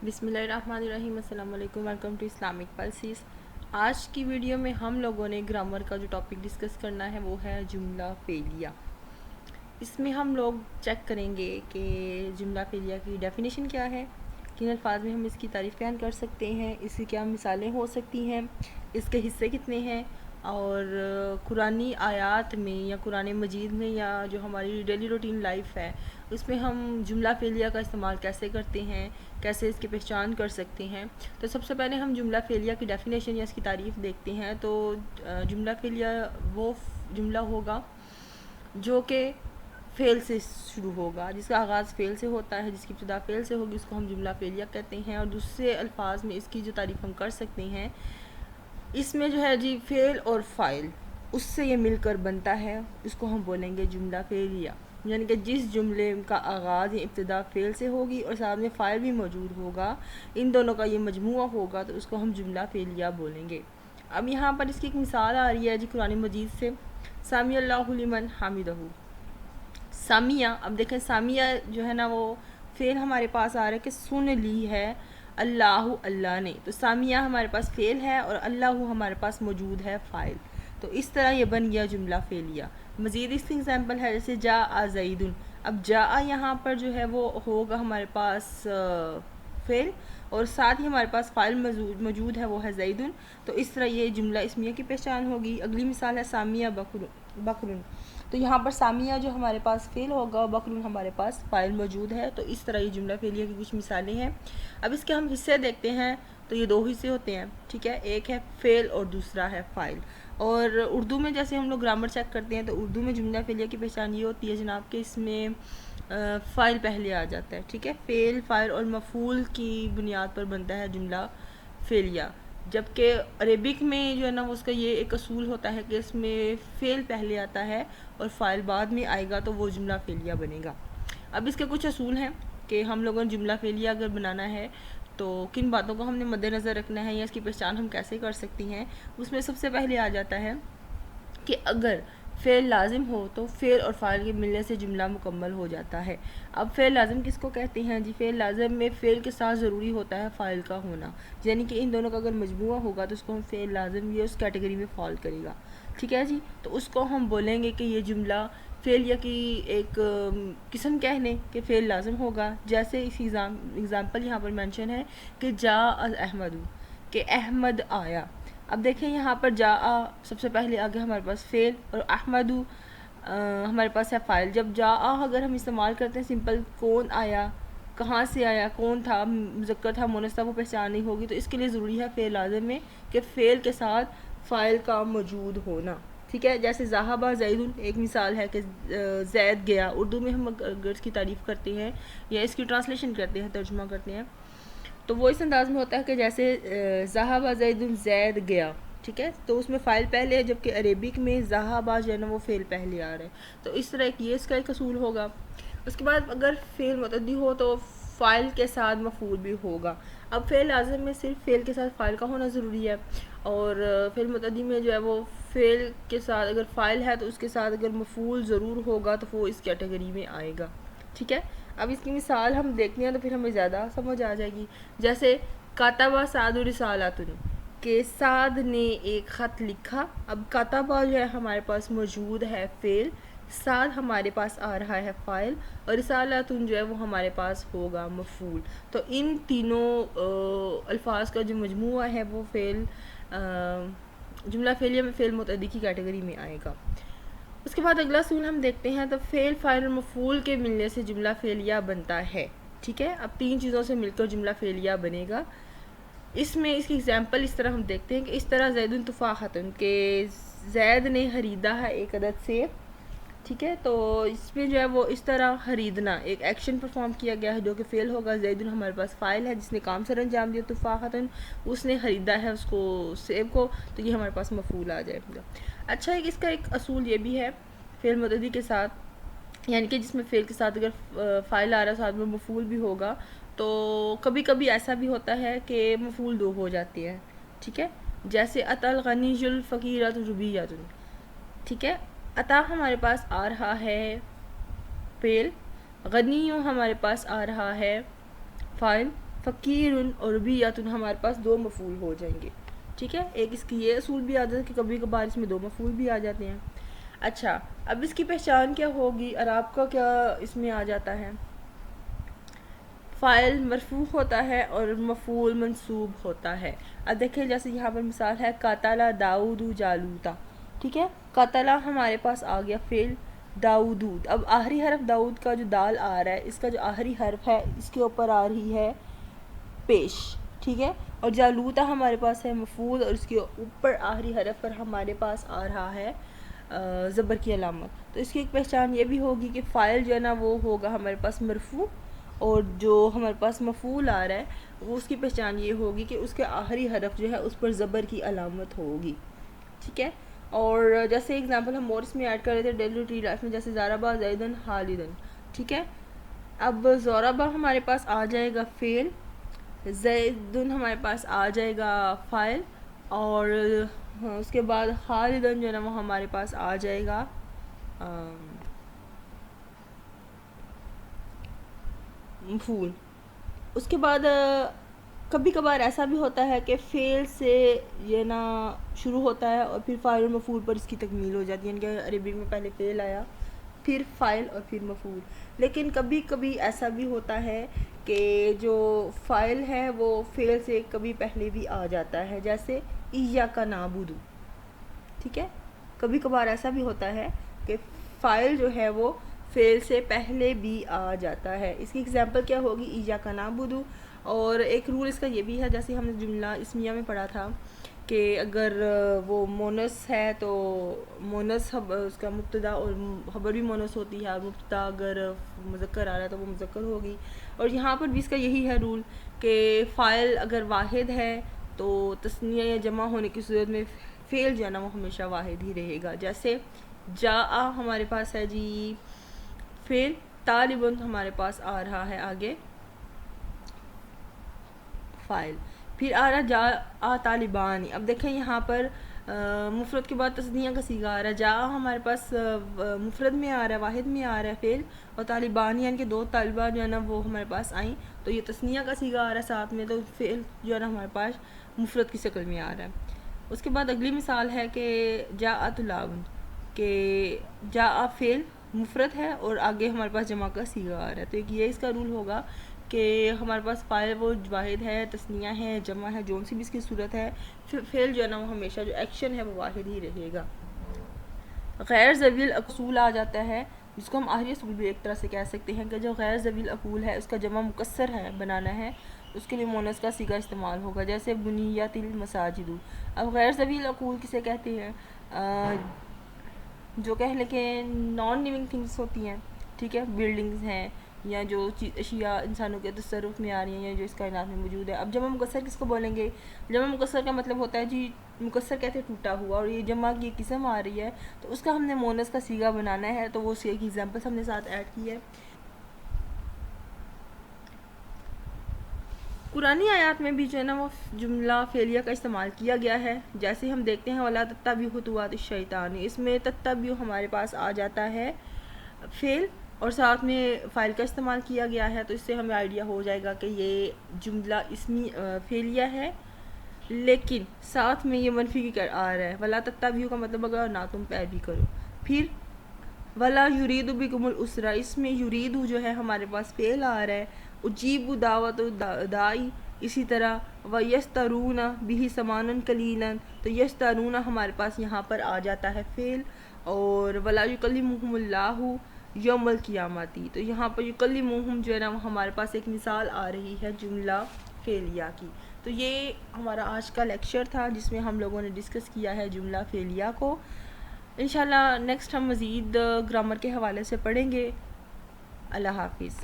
بسم اللہ الرحمن الرحیم۔ السلام علیکم، ویلکم ٹو اسلامک پلسز۔ آج کی ویڈیو میں ہم لوگوں نے گرامر کا جو ٹاپک ڈسکس کرنا ہے وہ ہے جملہ فعلیہ۔ اس میں ہم لوگ چیک کریں گے کہ جملہ فعلیہ کی ڈیفینیشن کیا ہے، کن الفاظ میں ہم اس کی تعریف بیان کر سکتے ہیں، اس کی کیا مثالیں ہو سکتی ہیں، اس کے حصے کتنے ہیں، اور قرآنی آیات میں یا قرآن مجید میں یا جو ہماری ڈیلی روٹین لائف ہے اس میں ہم جملہ فعلیہ کا استعمال کیسے کرتے ہیں، کیسے اس کی پہچان کر سکتے ہیں۔ تو سب سے پہلے ہم جملہ فعلیہ کی ڈیفینیشن یا اس کی تعریف دیکھتے ہیں۔ تو جملہ فعلیہ وہ جملہ ہوگا جو کہ فعل سے شروع ہوگا، جس کا آغاز فعل سے ہوتا ہے، جس کی ابتدا فعل سے ہوگی، اس کو ہم جملہ فعلیہ کہتے ہیں۔ اور دوسرے الفاظ میں اس کی جو تعریف ہم کر سکتے ہیں، اس میں جو ہے جی فعل اور فاعل اس سے یہ مل کر بنتا ہے، اس کو ہم بولیں گے جملہ فعلیہ۔ یعنی کہ جس جملے کا آغاز یا ابتدا فعل سے ہوگی اور ساتھ میں فاعل بھی موجود ہوگا، ان دونوں کا یہ مجموعہ ہوگا تو اس کو ہم جملہ فعلیہ بولیں گے۔ اب یہاں پر اس کی ایک مثال آ رہی ہے جی قرآن مجید سے، سمی اللہ لمن حمدہ۔ سامیہ، اب دیکھیں سامیہ جو ہے نا وہ فعل ہمارے پاس آ رہا ہے کہ سن لی ہے اللہ اللہ نے، تو سامیہ ہمارے پاس فعل ہے اور اللہ ہمارے پاس موجود ہے فاعل، تو اس طرح یہ بن گیا جملہ فعلیہ۔ مزید اس کی ایگزامپل ہے جیسے جاء زید، اب جاء یہاں پر جو ہے وہ ہوگا ہمارے پاس فعل اور ساتھ ہی ہمارے پاس فاعل موجود ہے، وہ ہے زید، تو اس طرح یہ جملہ اسمیہ کی پہچان ہوگی۔ اگلی مثال ہے سامیہ بکر، تو یہاں پر سامیہ جو ہمارے پاس فعل ہوگا اور بکر ہمارے پاس فاعل موجود ہے، تو اس طرح یہ جملہ فعلیہ کی کچھ مثالیں ہیں۔ اب اس کے ہم حصے دیکھتے ہیں، تو یہ دو حصے ہوتے ہیں، ٹھیک ہے، ایک ہے فعل اور دوسرا ہے فاعل۔ اور اردو میں جیسے ہم لوگ گرامر چیک کرتے ہیں تو اردو میں جملہ فعلیہ کی پہچان یہ ہوتی ہے جناب کہ اس میں فاعل پہلے آ جاتا ہے، ٹھیک ہے، فعل فاعل اور مفعول کی بنیاد پر بنتا ہے جملہ فعلیہ۔ جبکہ عربک میں جو ہے نا اس کا یہ ایک اصول ہوتا ہے کہ اس میں فعل پہلے آتا ہے اور فاعل بعد میں آئے گا تو وہ جملہ فعلیہ بنے گا۔ اب اس کے کچھ اصول ہیں کہ ہم لوگوں نے جملہ فعلیہ اگر بنانا ہے تو کن باتوں کو ہم نے مد نظر رکھنا ہے یا اس کی پہچان ہم کیسے کر سکتی ہیں۔ اس میں سب سے پہلے آ جاتا ہے کہ اگر فعل لازم ہو تو فعل اور فاعل کے ملنے سے جملہ مکمل ہو جاتا ہے۔ اب فعل لازم کس کو کہتے ہیں جی؟ فعل لازم میں فعل کے ساتھ ضروری ہوتا ہے فاعل کا ہونا، یعنی کہ ان دونوں کا اگر مجموعہ ہوگا تو اس کو ہم فعل لازم یہ اس کیٹیگری میں فال کرے گا، ٹھیک ہے جی۔ تو اس کو ہم بولیں گے کہ یہ جملہ فعلیہ کی ایک قسم کہہ لیں کہ فعل لازم ہوگا۔ جیسے اس ایگزامپل یہاں پر مینشن ہے کہ جاء احمد، کہ احمد آیا۔ اب دیکھیں یہاں پر جاء سب سے پہلے آگے ہمارے پاس فعل اور احمد ہمارے پاس ہے فاعل۔ جب جاء اگر ہم استعمال کرتے ہیں سمپل کون آیا، کہاں سے آیا، کون تھا، مذکر تھا مؤنث تھا، وہ پہچان نہیں ہوگی، تو اس کے لیے ضروری ہے فعل لازم میں کہ فعل کے ساتھ فاعل کا موجود ہونا، ٹھیک ہے۔ جیسے ذہب زید ایک مثال ہے کہ زید گیا۔ اردو میں ہم اگر اس کی تعریف کرتے ہیں یا اس کی ٹرانسلیشن کرتے ہیں، ترجمہ کرتے ہیں، تو وہ اس انداز میں ہوتا ہے کہ جیسے ذہب زید زید گیا، ٹھیک ہے، تو اس میں فاعل پہلے ہے، جبکہ عربک میں ذہب جو ہے نا وہ فعل پہلے آ رہا ہے، تو اس طرح یہ اس کا ایک اصول ہوگا۔ اس کے بعد اگر فعل متعدی ہو تو فاعل کے ساتھ مفعول بھی ہوگا۔ اب فعل لازم میں صرف فعل کے ساتھ فاعل کا ہونا ضروری ہے، اور فعل متعدی میں جو ہے وہ فعل کے ساتھ اگر فاعل ہے تو اس کے ساتھ اگر مفعول ضرور ہوگا تو وہ اس کیٹیگری میں آئے گا، ٹھیک ہے۔ اب اس کی مثال ہم دیکھتے ہیں تو پھر ہمیں زیادہ سمجھ آ جائے گی۔ جیسے کاتبہ سعد رسالۃ، کہ سعد نے ایک خط لکھا۔ اب کاتبہ جو ہے ہمارے پاس موجود ہے فعل، سعد ہمارے پاس آ رہا ہے فاعل، اور رسالۃ جو ہے وہ ہمارے پاس ہوگا مفعول۔ تو ان تینوں الفاظ کا جو مجموعہ ہے وہ فعل جملہ فعلیہ میں فعل متعدی کی کیٹیگری میں آئے گا۔ اس کے بعد اگلا اصول ہم دیکھتے ہیں، تو فعل فاعل اور مفعول کے ملنے سے جملہ فعلیہ بنتا ہے، ٹھیک ہے۔ اب تین چیزوں سے مل کر جملہ فعلیہ بنے گا۔ اس میں اس کی ایگزامپل اس طرح ہم دیکھتے ہیں کہ اس طرح زید تفاحۃ، کہ زید نے خریدا ہے ایک عدد سیب، ٹھیک ہے۔ تو اس میں جو ہے وہ اس طرح خریدنا ایک ایکشن پرفارم کیا گیا ہے جو کہ فعل ہوگا۔ زید ہمارے پاس فاعل ہے جس نے کام سر انجام دیا، تفاحۃ اس نے خریدا ہے اس کو سیب کو، تو یہ ہمارے پاس مفعول آ جائے گا۔ اچھا اس کا ایک اصول یہ بھی ہے فعل متعدی کے ساتھ، یعنی کہ جس میں فعل کے ساتھ اگر فاعل آ رہا ہے ساتھ میں مفعول بھی ہوگا، تو کبھی کبھی ایسا بھی ہوتا ہے کہ مفعول دو ہو جاتے ہیں، ٹھیک ہے۔ جیسے اتی الغنی الفقیرۃ ربیۃ، ٹھیک ہے، عطا ہمارے پاس آ رہا ہے فعل، غنی ہمارے پاس آ رہا ہے فاعل، فقیرن اور ربیعۃ ہمارے پاس 2 مفعول ہو جائیں گے. ٹھیک ہے، ایک اس کی یہ اصول بھی آ جاتا ہے کہ کبھی کبھار اس میں 2 مفعول بھی آ جاتے ہیں. اچھا، اب اس کی پہچان کیا ہوگی، اعراب کا کیا اس میں آ جاتا ہے. فاعل مرفوع ہوتا ہے اور مفعول منصوب ہوتا ہے. اب دیکھیں جیسے یہاں پر مثال ہے قاتل داؤد جالوتا. ٹھیک ہے، قاتل ہمارے پاس آ گیا فعل داؤد. اب آخری حرف داؤد کا جو دال آ رہا ہے، اس کا جو آخری حرف ہے اس کے اوپر آ رہی ہے پیش. ٹھیک ہے، اور جالوتا ہمارے پاس ہے مفعول اور اس کے اوپر آخری حرف پر ہمارے پاس آ رہا ہے زبر کی علامت. تو اس کی ایک پہچان یہ بھی ہوگی کہ فاعل جو ہے نا وہ ہوگا ہمارے پاس مرفوع، اور جو ہمارے پاس مفعول آ رہا ہے وہ اس کی پہچان یہ ہوگی کہ اس کے آخری حرف جو ہے اس پر زبر کی علامت ہوگی. ٹھیک ہے، اور جیسے اگزامپل ہم اور اس میں ایڈ کر رہے تھے ڈیلی ٹی لائف میں، جیسے ضربا زیدن خالدن. ٹھیک ہے، اب ضربا ہمارے پاس آ جائے گا فعل، زیدن ہمارے پاس آ جائے گا فاعل، اور اس کے بعد خالدن جو ہے نا وہ ہمارے پاس آ جائے گا مفعول. اس کے بعد کبھی کبھار ایسا بھی ہوتا ہے کہ فعل سے یہ نا شروع ہوتا ہے اور پھر فاعل اور مفعول پر اس کی تکمیل ہو جاتی ہے، یعنی کہ عربی میں پہلے فعل آیا پھر فاعل اور پھر مفعول. لیکن کبھی کبھی ایسا بھی ہوتا ہے کہ جو فاعل ہے وہ فعل سے کبھی پہلے بھی آ جاتا ہے، جیسے ایاک نعبد. ٹھیک ہے، کبھی کبھار ایسا بھی ہوتا ہے کہ فاعل جو ہے وہ فعل سے پہلے بھی آ جاتا ہے. اس کی اگزامپل کیا ہوگی، ایاک نعبد. اور ایک رول اس کا یہ بھی ہے، جیسے ہم نے جملہ اسمیہ میں پڑھا تھا کہ اگر وہ مونس ہے تو مونس اس کا مبتدا اور خبر بھی مونس ہوتی ہے، اور مبتدا اگر مذکر آ رہا ہے تو وہ مذکر ہوگی. اور یہاں پر بھی اس کا یہی ہے رول کہ فاعل اگر واحد ہے تو تثنیہ یا جمع ہونے کی صورت میں فعل جو ہے نا وہ ہمیشہ واحد ہی رہے گا. جیسے جاء ہمارے پاس ہے جی فعل، طالبن ہمارے پاس آ رہا ہے آگے فاعل، پھر آ رہا جاء طالبان. اب دیکھیں یہاں پر مفرد کے بعد تثنیہ کا صیغہ آ رہا ہے. جاء ہمارے پاس مفرد میں آ رہا ہے، واحد میں آ رہا ہے فعل، اور طالبان یعنی کہ 2 طالبہ جو ہے نا وہ ہمارے پاس آئیں تو یہ تثنیہ کا صیغہ آ رہا ہے ساتھ میں، تو فعل جو ہے نا ہمارے پاس مفرد کی شکل میں آ رہا ہے. اس کے بعد اگلی مثال ہے کہ جاء طلاب، کہ جاء فعل مفرد ہے اور آگے ہمارے پاس جمع کا صیغہ آ رہا ہے. تو ایک یہ اس کا رول ہوگا کہ ہمارے پاس فاعل وہ واحد ہے، تثنیہ ہے، جمع ہے، جون سی بھی اس کی صورت ہے، فعل جو ہے نا وہ ہمیشہ جو ایکشن ہے وہ واحد ہی رہے گا. غیر ذوی الاصول آ جاتا ہے، جس کو ہم آخری اصول بھی ایک طرح سے کہہ سکتے ہیں، کہ جو غیر ذوی الاصول ہے اس کا جمع مکسر ہے بنانا ہے، اس کے لیے مونس کا صیغہ استعمال ہوگا. جیسے بنیت المساجد. اب غیر ذوی الاصول کسے کہتے ہیں، جو کہہ لیں کہ نان لیونگ تھنگس ہوتی ہیں. ٹھیک ہے، بلڈنگز ہیں یا جو اشیاء انسانوں کے تصرف میں آ رہی ہیں یا جو اس کائنات میں موجود ہے. اب جمع مکسر کس کو بولیں گے، جمع مکسر کا مطلب ہوتا ہے جی مکسر کہتے ہیں ٹوٹا ہوا، اور یہ جمع کی قسم آ رہی ہے تو اس کا ہم نے مونس کا صیغہ بنانا ہے، تو وہ اس کی ایگزامپل ہم نے ساتھ ایڈ کی ہے. قرآنی آیات میں بھی جو ہے نا وہ جملہ فعلیہ کا استعمال کیا گیا ہے. جیسے ہم دیکھتے ہیں وَلَا تَتَّبِعُوا خُطُوَاتِ الشَّيْطَانِ، اس میں تَتَّبِعُوا ہمارے پاس آ جاتا ہے فعل اور ساتھ میں فاعل کا استعمال کیا گیا ہے. تو اس سے ہمیں آئیڈیا ہو جائے گا کہ یہ جملہ اسمی فعلیہ ہے، لیکن ساتھ میں یہ منفی کی آ رہا ہے. وَلَا تَتَّبِعُوا کا مطلب اگر نہ تم پیروی کرو. پھر وَلَا يُرِيدُ بِكُمُ الْعُسْرَ، اس میں یرید جو ہے ہمارے پاس فعل آ رہا ہے. اجیب دعوت دائی، اسی طرح وَيَسْتَرُونَ بِهِ ثَمَانًا قَلِيلًا، تو یشترون ہمارے پاس یہاں پر آ جاتا ہے فعل. اور وَلَا يُكَلِّمُهُمُ اللَّهُ یوم القیامت، تو یہاں پر یکلمہم جو ہے نا ہمارے پاس ایک مثال آ رہی ہے جملہ فعلیہ کی. تو یہ ہمارا آج کا لیکچر تھا جس میں ہم لوگوں نے ڈسکس کیا ہے جملہ فعلیہ کو. انشاءاللہ نیکسٹ ہم مزید گرامر کے حوالے سے پڑھیں گے. اللہ حافظ.